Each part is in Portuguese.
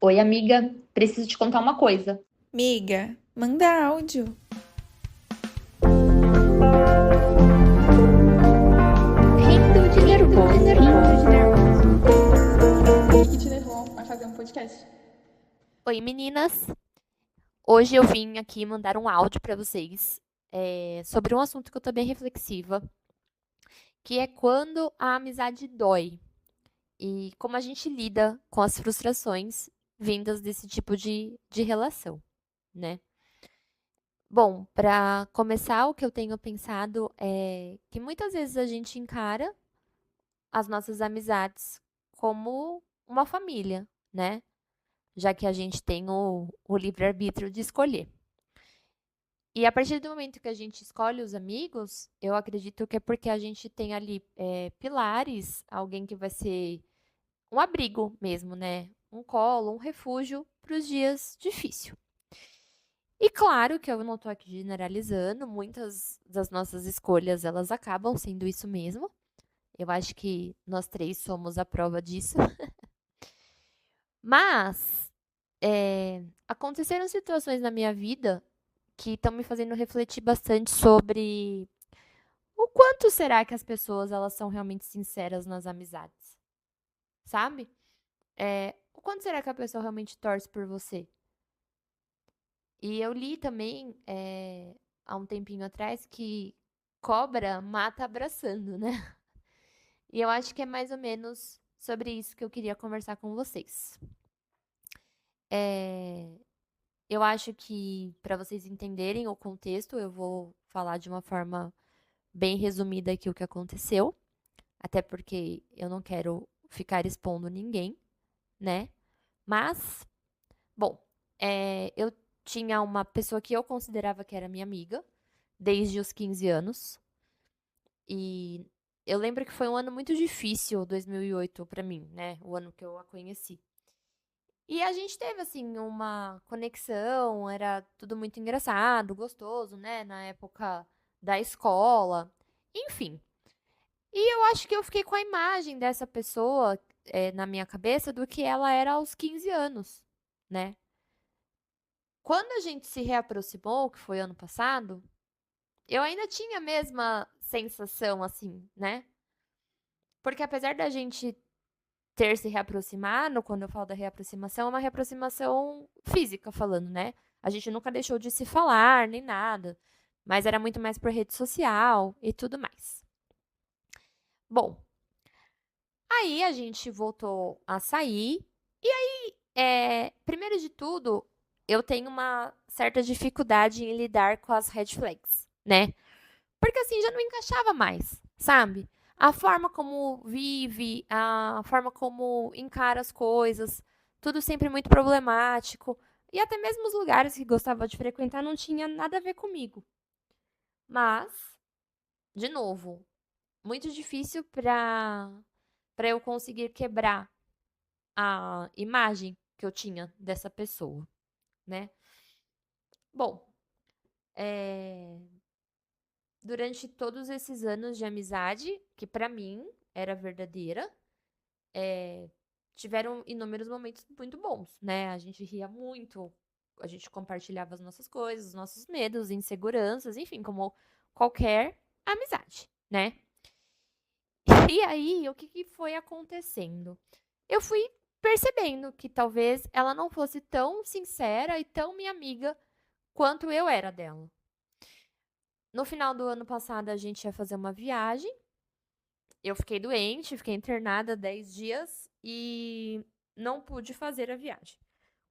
Oi, amiga, preciso te contar uma coisa. Miga, manda áudio. Rindo de Rindo de nervoso. nervoso. O que te levou a fazer um podcast? Oi, meninas. Hoje eu vim aqui mandar um áudio para vocês sobre um assunto que eu tô bem reflexiva, que é quando a amizade dói e como a gente lida com as frustrações vindas desse tipo de relação, né? Bom, para começar, o que eu tenho pensado é que muitas vezes a gente encara as nossas amizades como uma família, né? Já que a gente tem o livre-arbítrio de escolher. E a partir do momento que a gente escolhe os amigos, eu acredito que é porque a gente tem ali pilares, alguém que vai ser um abrigo mesmo, né? Um colo, um refúgio para os dias difíceis. E claro que eu não estou aqui generalizando, muitas das nossas escolhas elas acabam sendo isso mesmo. Eu acho que nós três somos a prova disso. Mas aconteceram situações na minha vida que estão me fazendo refletir bastante sobre o quanto será que as pessoas elas são realmente sinceras nas amizades, sabe? O quanto será que a pessoa realmente torce por você? E eu li também há um tempinho atrás que cobra mata abraçando, né? E eu acho que é mais ou menos sobre isso que eu queria conversar com vocês. Eu acho que para vocês entenderem o contexto, eu vou falar de uma forma bem resumida aqui o que aconteceu, até porque eu não quero ficar expondo ninguém, né? Mas, bom, eu tinha uma pessoa que eu considerava que era minha amiga desde os 15 anos. E eu lembro que foi um ano muito difícil, 2008, pra mim, né? O ano que eu a conheci. E a gente teve, assim, uma conexão, era tudo muito engraçado, gostoso, né? Na época da escola. Enfim. E eu acho que eu fiquei com a imagem dessa pessoa na minha cabeça do que ela era aos 15 anos, né? Quando a gente se reaproximou, que foi ano passado, eu ainda tinha a mesma sensação, assim, né? Porque apesar da gente ter se reaproximado, quando eu falo da reaproximação, é uma reaproximação física falando, né? A gente nunca deixou de se falar, nem nada. Mas era muito mais por rede social e tudo mais. Bom, aí a gente voltou a sair. E aí, primeiro de tudo, eu tenho uma certa dificuldade em lidar com as red flags, né? Porque assim, já não encaixava mais, sabe? A forma como vive, a forma como encara as coisas, tudo sempre muito problemático. E até mesmo os lugares que gostava de frequentar não tinha nada a ver comigo. Mas, de novo, muito difícil para eu conseguir quebrar a imagem que eu tinha dessa pessoa, né? Bom, durante todos esses anos de amizade, que pra mim era verdadeira, tiveram inúmeros momentos muito bons, né? A gente ria muito, a gente compartilhava as nossas coisas, os nossos medos, inseguranças, enfim, como qualquer amizade, né? E aí, o que que foi acontecendo? Eu fui percebendo que talvez ela não fosse tão sincera e tão minha amiga quanto eu era dela. No final do ano passado, a gente ia fazer uma viagem. Eu fiquei doente, fiquei internada 10 dias e não pude fazer a viagem.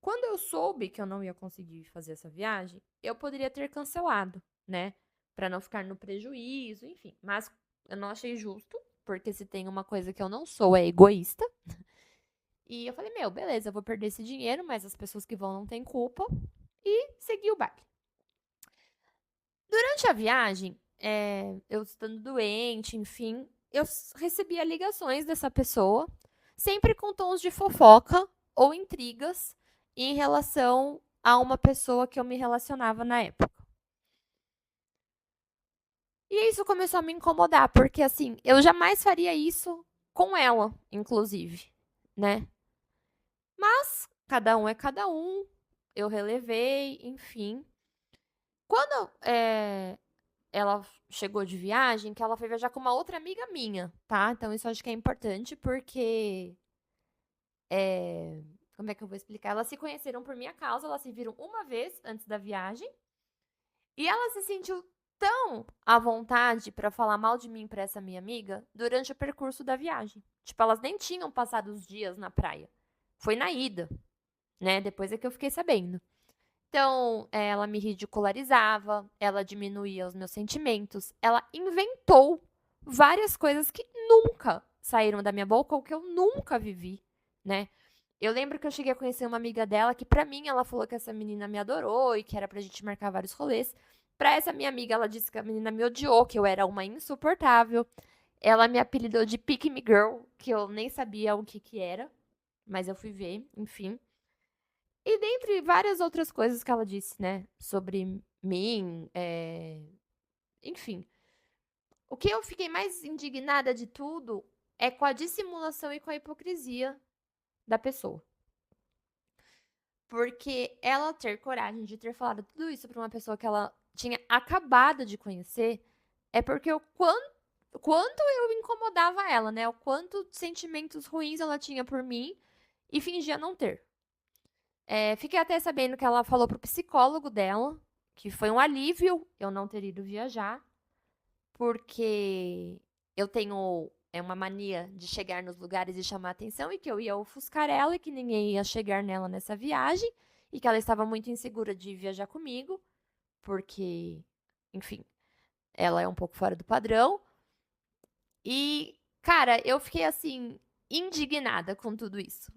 Quando eu soube que eu não ia conseguir fazer essa viagem, eu poderia ter cancelado, né? Pra não ficar no prejuízo, enfim. Mas eu não achei justo, porque se tem uma coisa que eu não sou, é egoísta. E eu falei, meu, beleza, eu vou perder esse dinheiro, mas as pessoas que vão não têm culpa. E segui o baile. Durante a viagem, eu estando doente, enfim, eu recebia ligações dessa pessoa, sempre com tons de fofoca ou intrigas em relação a uma pessoa que eu me relacionava na época. E isso começou a me incomodar, porque assim, eu jamais faria isso com ela, inclusive, né? Mas cada um é cada um. Eu relevei, enfim. Quando ela chegou de viagem, que ela foi viajar com uma outra amiga minha, tá? Então isso eu acho que é importante porque como é que eu vou explicar? Elas se conheceram por minha causa, elas se viram uma vez antes da viagem e ela se sentiu tão à vontade pra falar mal de mim pra essa minha amiga durante o percurso da viagem. Tipo, elas nem tinham passado os dias na praia. Foi na ida, né? Depois é que eu fiquei sabendo. Então, ela me ridicularizava, ela diminuía os meus sentimentos, ela inventou várias coisas que nunca saíram da minha boca ou que eu nunca vivi, né? Eu lembro que eu cheguei a conhecer uma amiga dela que, pra mim, ela falou que essa menina me adorou e que era pra gente marcar vários rolês. Pra essa minha amiga, ela disse que a menina me odiou, que eu era uma insuportável. Ela me apelidou de Pick Me Girl, que eu nem sabia o que que era, mas eu fui ver, enfim. E dentre várias outras coisas que ela disse, né, sobre mim, enfim. O que eu fiquei mais indignada de tudo é com a dissimulação e com a hipocrisia da pessoa. Porque ela ter coragem de ter falado tudo isso pra uma pessoa que ela tinha acabado de conhecer é porque o quanto eu incomodava ela, né? O quanto sentimentos ruins ela tinha por mim e fingia não ter. Fiquei até sabendo que ela falou pro psicólogo dela que foi um alívio eu não ter ido viajar, porque eu tenho uma mania de chegar nos lugares e chamar atenção e que eu ia ofuscar ela e que ninguém ia chegar nela nessa viagem e que ela estava muito insegura de viajar comigo, porque, enfim, ela é um pouco fora do padrão. E, cara, eu fiquei assim indignada com tudo isso.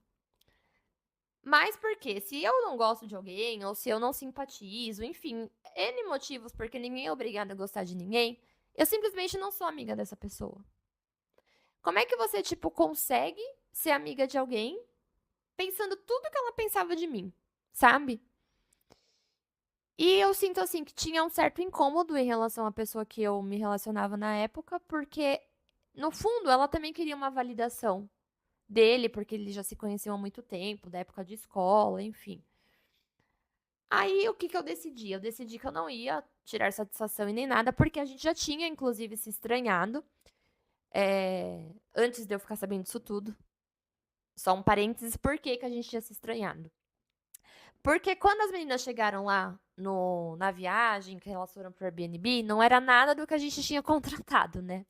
Mas porque se eu não gosto de alguém, ou se eu não simpatizo, enfim, N motivos, porque ninguém é obrigado a gostar de ninguém, eu simplesmente não sou amiga dessa pessoa. Como é que você, tipo, consegue ser amiga de alguém pensando tudo que ela pensava de mim, sabe? E eu sinto, assim, que tinha um certo incômodo em relação à pessoa que eu me relacionava na época, porque, no fundo, ela também queria uma validação dele, porque eles já se conheciam há muito tempo, da época de escola, enfim. Aí, o que que eu decidi? Eu decidi que eu não ia tirar satisfação e nem nada, porque a gente já tinha, inclusive, se estranhado, antes de eu ficar sabendo disso tudo. Só um parênteses, por que que a gente tinha se estranhado? Porque quando as meninas chegaram lá na viagem, que elas foram pro Airbnb, não era nada do que a gente tinha contratado, né?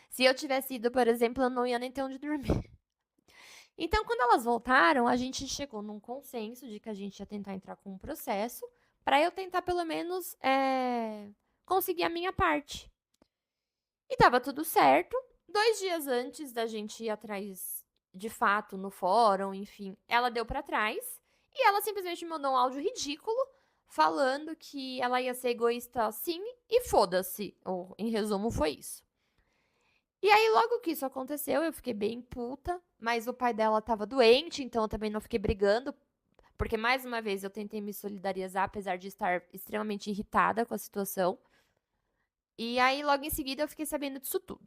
Se eu tivesse ido, por exemplo, eu não ia nem ter onde dormir. Então, quando elas voltaram, a gente chegou num consenso de que a gente ia tentar entrar com um processo para eu tentar, pelo menos, conseguir a minha parte. E tava tudo certo. 2 dias antes da gente ir atrás, de fato, no fórum, enfim, ela deu para trás e ela simplesmente me mandou um áudio ridículo falando que ela ia ser egoísta assim e foda-se. Ou, em resumo, foi isso. E aí, logo que isso aconteceu, eu fiquei bem puta, mas o pai dela tava doente, então eu também não fiquei brigando, porque mais uma vez eu tentei me solidarizar, apesar de estar extremamente irritada com a situação. E aí, logo em seguida, eu fiquei sabendo disso tudo.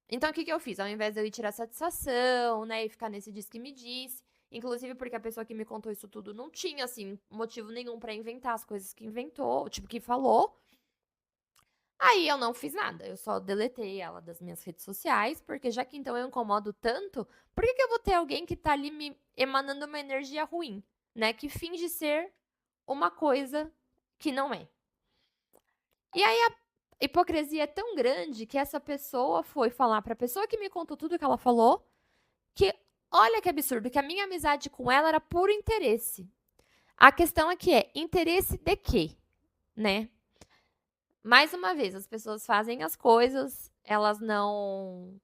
Então, o que que eu fiz? Ao invés de eu ir tirar satisfação, né, e ficar nesse diz que me disse, inclusive porque a pessoa que me contou isso tudo não tinha, assim, motivo nenhum pra inventar as coisas que inventou, tipo, que falou. Aí eu não fiz nada, eu só deletei ela das minhas redes sociais, porque já que então eu incomodo tanto, por que que eu vou ter alguém que tá ali me emanando uma energia ruim, né? Que finge ser uma coisa que não é. E aí a hipocrisia é tão grande que essa pessoa foi falar pra pessoa que me contou tudo que ela falou, que olha que absurdo, que a minha amizade com ela era puro interesse. A questão é que interesse de quê, né? Mais uma vez, as pessoas fazem as coisas, elas não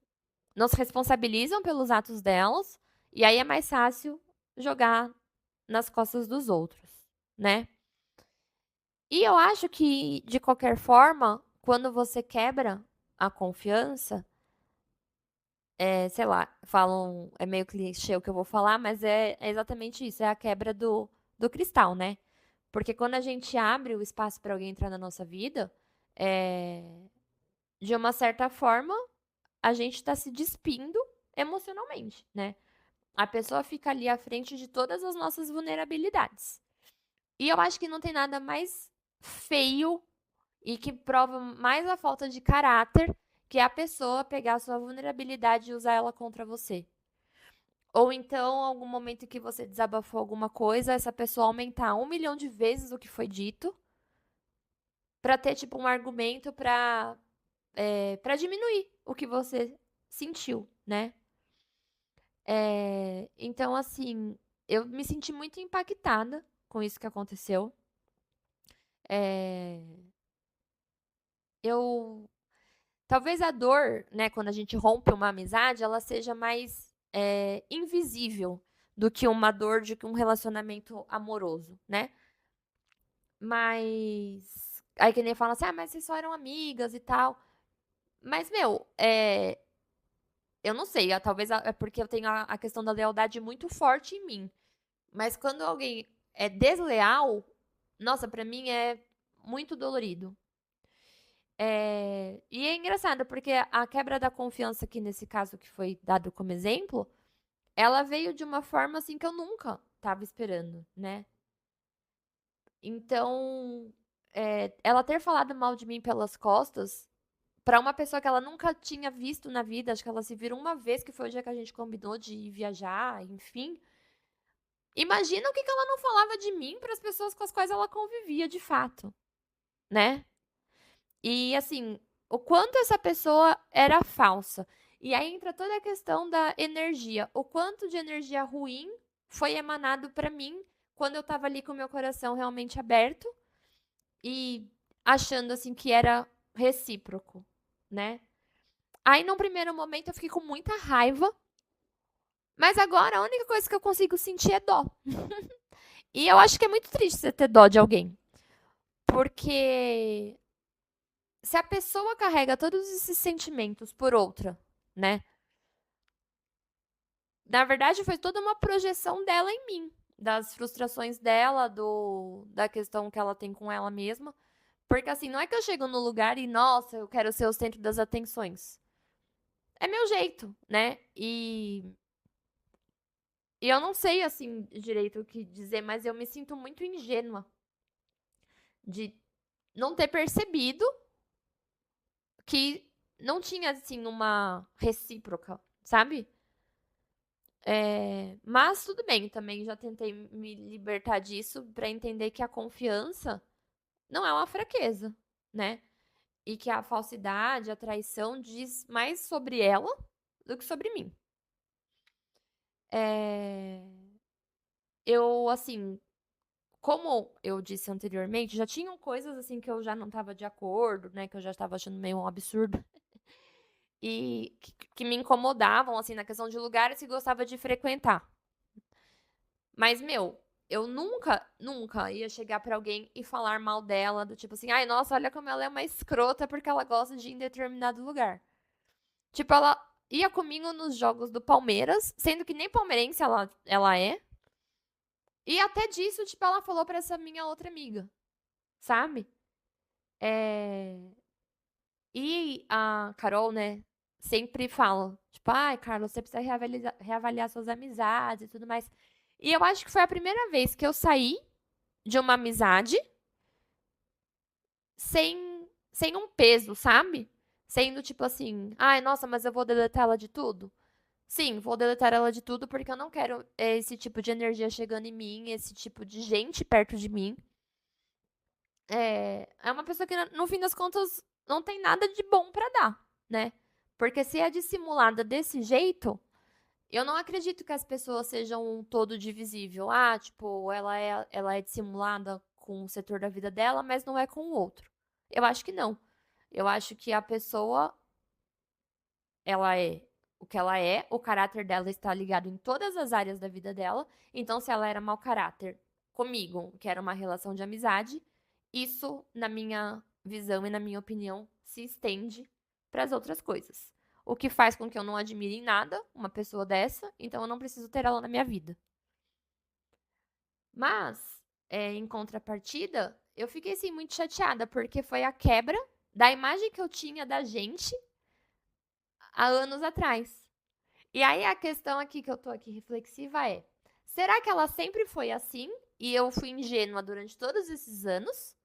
se responsabilizam pelos atos delas, e aí é mais fácil jogar nas costas dos outros, né? E eu acho que, de qualquer forma, quando você quebra a confiança, sei lá, falam, é meio clichê o que eu vou falar, mas é exatamente isso, é a quebra do cristal, né? Porque quando a gente abre o espaço para alguém entrar na nossa vida, de uma certa forma, a gente está se despindo emocionalmente, né? A pessoa fica ali à frente de todas as nossas vulnerabilidades. E eu acho que não tem nada mais feio e que prova mais a falta de caráter que a pessoa pegar a sua vulnerabilidade e usar ela contra você. Ou então, algum momento que você desabafou alguma coisa, essa pessoa aumentar 1 milhão de vezes o que foi dito pra ter, tipo, um argumento pra diminuir o que você sentiu, né? Então, assim, eu me senti muito impactada com isso que aconteceu. É, eu talvez a dor, né, quando a gente rompe uma amizade, ela seja mais invisível do que uma dor de um relacionamento amoroso, né? Mas aí que nem fala assim, mas vocês só eram amigas e tal. Mas, meu, eu não sei, talvez é porque eu tenho a questão da lealdade muito forte em mim. Mas quando alguém é desleal, nossa, pra mim é muito dolorido. E é engraçado, porque a quebra da confiança aqui nesse caso que foi dado como exemplo, ela veio de uma forma assim que eu nunca estava esperando, né? Então, ela ter falado mal de mim pelas costas, pra uma pessoa que ela nunca tinha visto na vida, acho que ela se virou uma vez, que foi o dia que a gente combinou de ir viajar, enfim. Imagina o que ela não falava de mim para as pessoas com as quais ela convivia de fato, né? E assim, o quanto essa pessoa era falsa. E aí entra toda a questão da energia. O quanto de energia ruim foi emanado para mim quando eu tava ali com o meu coração realmente aberto e achando assim que era recíproco, né? Aí num primeiro momento eu fiquei com muita raiva, mas agora a única coisa que eu consigo sentir é dó. E eu acho que é muito triste você ter dó de alguém, porque se a pessoa carrega todos esses sentimentos por outra, né? Na verdade, foi toda uma projeção dela em mim, das frustrações dela, da questão que ela tem com ela mesma. Porque assim, não é que eu chego no lugar e, nossa, eu quero ser o centro das atenções. É meu jeito, né? E eu não sei, assim, direito o que dizer, mas eu me sinto muito ingênua de não ter percebido que não tinha, assim, uma recíproca, sabe? Mas tudo bem, também já tentei me libertar disso pra entender que a confiança não é uma fraqueza, né? E que a falsidade, a traição diz mais sobre ela do que sobre mim. Eu, assim, como eu disse anteriormente, já tinham coisas assim que eu já não estava de acordo, né? Que eu já estava achando meio um absurdo. E que me incomodavam, assim, na questão de lugares que gostava de frequentar. Mas, meu, eu nunca ia chegar pra alguém e falar mal dela, do tipo assim, ai, nossa, olha como ela é uma escrota porque ela gosta de ir em determinado lugar. Tipo, ela ia comigo nos jogos do Palmeiras, sendo que nem palmeirense ela é. E até disso, tipo, ela falou pra essa minha outra amiga, sabe? E a Carol, né, sempre fala, tipo, ai, Carlos, você precisa reavaliar suas amizades e tudo mais. E eu acho que foi a primeira vez que eu saí de uma amizade sem um peso, sabe? Sendo tipo assim, ai, nossa, mas eu vou deletar ela de tudo? Sim, vou deletar ela de tudo porque eu não quero esse tipo de energia chegando em mim, esse tipo de gente perto de mim. É uma pessoa que, no fim das contas, não tem nada de bom pra dar, né? Porque se é dissimulada desse jeito, eu não acredito que as pessoas sejam um todo divisível. Ah, tipo, ela é dissimulada com um setor da vida dela, mas não é com o outro. Eu acho que não. Eu acho que a pessoa, ela é o que ela é, o caráter dela está ligado em todas as áreas da vida dela. Então, se ela era mau caráter comigo, que era uma relação de amizade, isso, na minha visão e na minha opinião, se estende para as outras coisas. O que faz com que eu não admire em nada uma pessoa dessa, então eu não preciso ter ela na minha vida. Mas, em contrapartida, eu fiquei assim muito chateada, porque foi a quebra da imagem que eu tinha da gente há anos atrás. E aí a questão aqui que eu tô aqui reflexiva é: será que ela sempre foi assim e eu fui ingênua durante todos esses anos?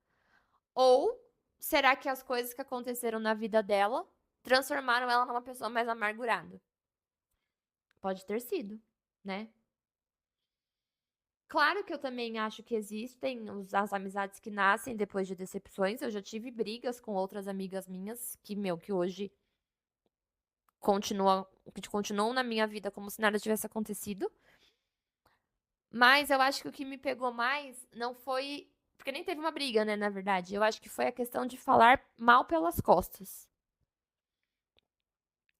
Ou será que as coisas que aconteceram na vida dela transformaram ela numa pessoa mais amargurada? Pode ter sido, né? Claro que eu também acho que existem as amizades que nascem depois de decepções. Eu já tive brigas com outras amigas minhas que hoje continuam na minha vida como se nada tivesse acontecido. Mas eu acho que o que me pegou mais não foi. Porque nem teve uma briga, né, na verdade. Eu acho que foi a questão de falar mal pelas costas.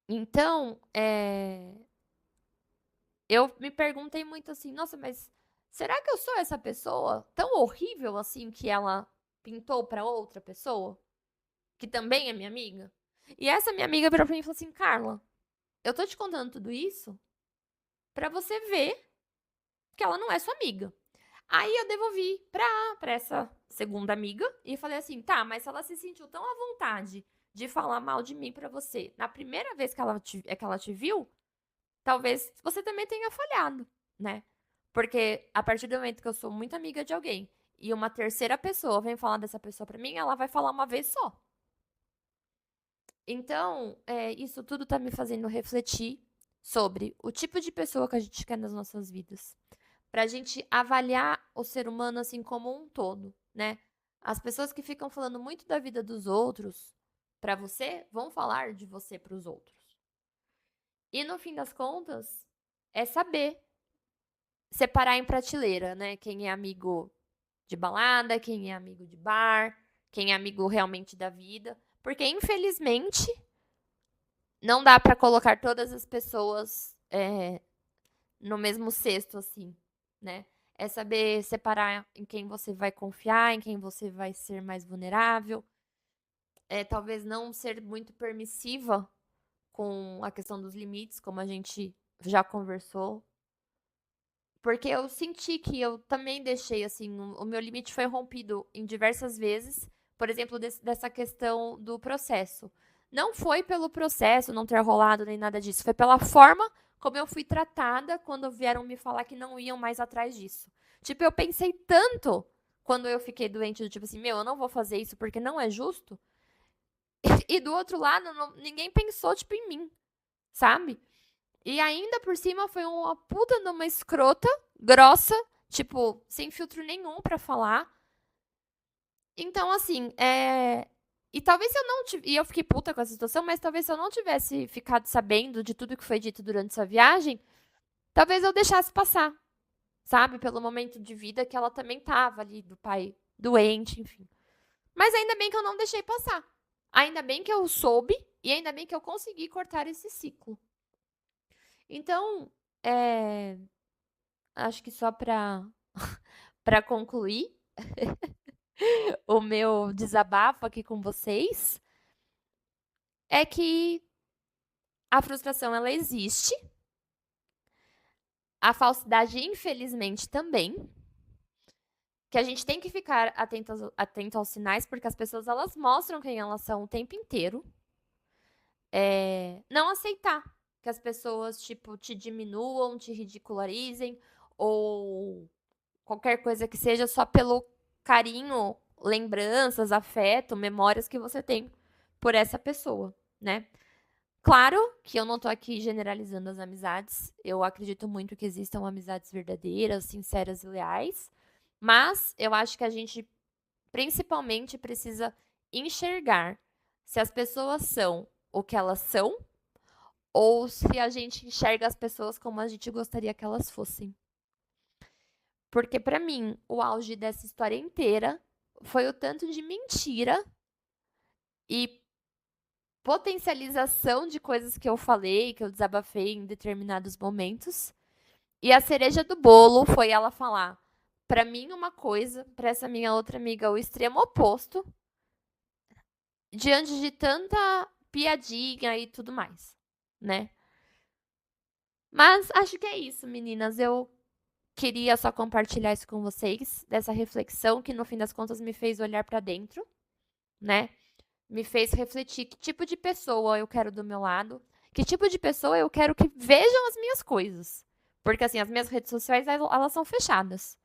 Então, eu me perguntei muito assim, nossa, mas será que eu sou essa pessoa tão horrível assim que ela pintou pra outra pessoa? Que também é minha amiga? E essa minha amiga virou pra mim e falou assim, Carla, eu tô te contando tudo isso pra você ver que ela não é sua amiga. Aí eu devolvi pra essa segunda amiga e falei assim, tá, mas se ela se sentiu tão à vontade de falar mal de mim pra você na primeira vez que ela te viu, talvez você também tenha falhado, né? Porque a partir do momento que eu sou muito amiga de alguém e uma terceira pessoa vem falar dessa pessoa pra mim, ela vai falar uma vez só. Então, isso tudo tá me fazendo refletir sobre o tipo de pessoa que a gente quer nas nossas vidas. Pra gente avaliar o ser humano assim como um todo, né? As pessoas que ficam falando muito da vida dos outros pra você, vão falar de você pros outros. E no fim das contas, é saber separar em prateleira, né? Quem é amigo de balada, quem é amigo de bar, quem é amigo realmente da vida. Porque, infelizmente, não dá pra colocar todas as pessoas no mesmo cesto, assim, né? É saber separar em quem você vai confiar, em quem você vai ser mais vulnerável. Talvez não ser muito permissiva com a questão dos limites, como a gente já conversou. Porque eu senti que eu também deixei, assim, o meu limite foi rompido em diversas vezes. Por exemplo, dessa questão do processo. Não foi pelo processo não ter rolado nem nada disso. Foi pela forma como eu fui tratada quando vieram me falar que não iam mais atrás disso. Tipo, eu pensei tanto quando eu fiquei doente, do tipo assim, meu, eu não vou fazer isso porque não é justo. E do outro lado, ninguém pensou, tipo, em mim, sabe? E ainda por cima foi uma puta numa escrota, grossa, tipo, sem filtro nenhum pra falar. Então, assim, E talvez se eu não tivesse. E eu fiquei puta com essa situação, mas talvez se eu não tivesse ficado sabendo de tudo que foi dito durante essa viagem, talvez eu deixasse passar, sabe? Pelo momento de vida que ela também tava ali, do pai doente, enfim. Mas ainda bem que eu não deixei passar. Ainda bem que eu soube e ainda bem que eu consegui cortar esse ciclo. Então, acho que só para concluir o meu desabafo aqui com vocês, é que a frustração ela existe, a falsidade infelizmente também, que a gente tem que ficar atento aos sinais, porque as pessoas elas mostram quem elas são o tempo inteiro. Não aceitar que as pessoas tipo te diminuam, te ridicularizem ou qualquer coisa que seja só pelo carinho, lembranças, afeto, memórias que você tem por essa pessoa, né? Claro que eu não tô aqui generalizando as amizades. Eu acredito muito que existam amizades verdadeiras, sinceras e leais. Mas eu acho que a gente principalmente precisa enxergar se as pessoas são o que elas são ou se a gente enxerga as pessoas como a gente gostaria que elas fossem. Porque pra mim, o auge dessa história inteira foi o tanto de mentira e potencialização de coisas que eu falei, que eu desabafei em determinados momentos. E a cereja do bolo foi ela falar pra mim uma coisa, pra essa minha outra amiga o extremo oposto, diante de tanta piadinha e tudo mais, né? Mas acho que é isso, meninas. Eu queria só compartilhar isso com vocês, dessa reflexão que no fim das contas me fez olhar pra dentro, né? Me fez refletir que tipo de pessoa eu quero do meu lado, que tipo de pessoa eu quero que vejam as minhas coisas. Porque, assim, as minhas redes sociais, elas são fechadas.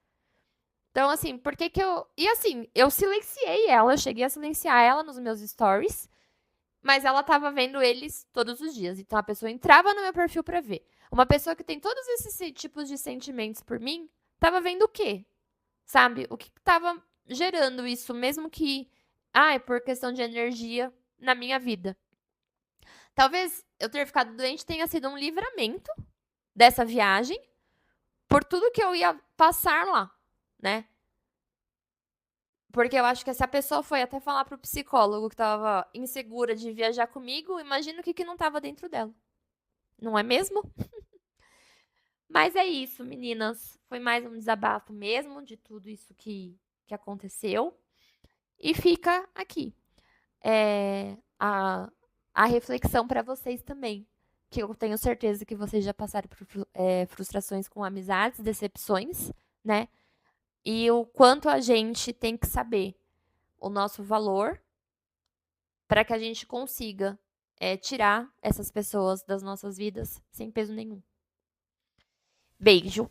Então, assim, por que que eu... E, assim, eu silenciei ela, eu cheguei a silenciar ela nos meus stories, mas ela tava vendo eles todos os dias. Então, a pessoa entrava no meu perfil pra ver. Uma pessoa que tem todos esses tipos de sentimentos por mim, tava vendo o quê? Sabe? O que tava gerando isso, mesmo que... Ah, é por questão de energia na minha vida. Talvez eu ter ficado doente tenha sido um livramento dessa viagem por tudo que eu ia passar lá, né? Porque eu acho que se a pessoa foi até falar pro psicólogo que tava insegura de viajar comigo, imagina o que não tava dentro dela. Não é mesmo? Mas é isso, meninas. Foi mais um desabafo mesmo de tudo isso que aconteceu. E fica aqui a reflexão para vocês também. Que eu tenho certeza que vocês já passaram por frustrações com amizades, decepções, né? E o quanto a gente tem que saber o nosso valor para que a gente consiga tirar essas pessoas das nossas vidas sem peso nenhum. Beijo!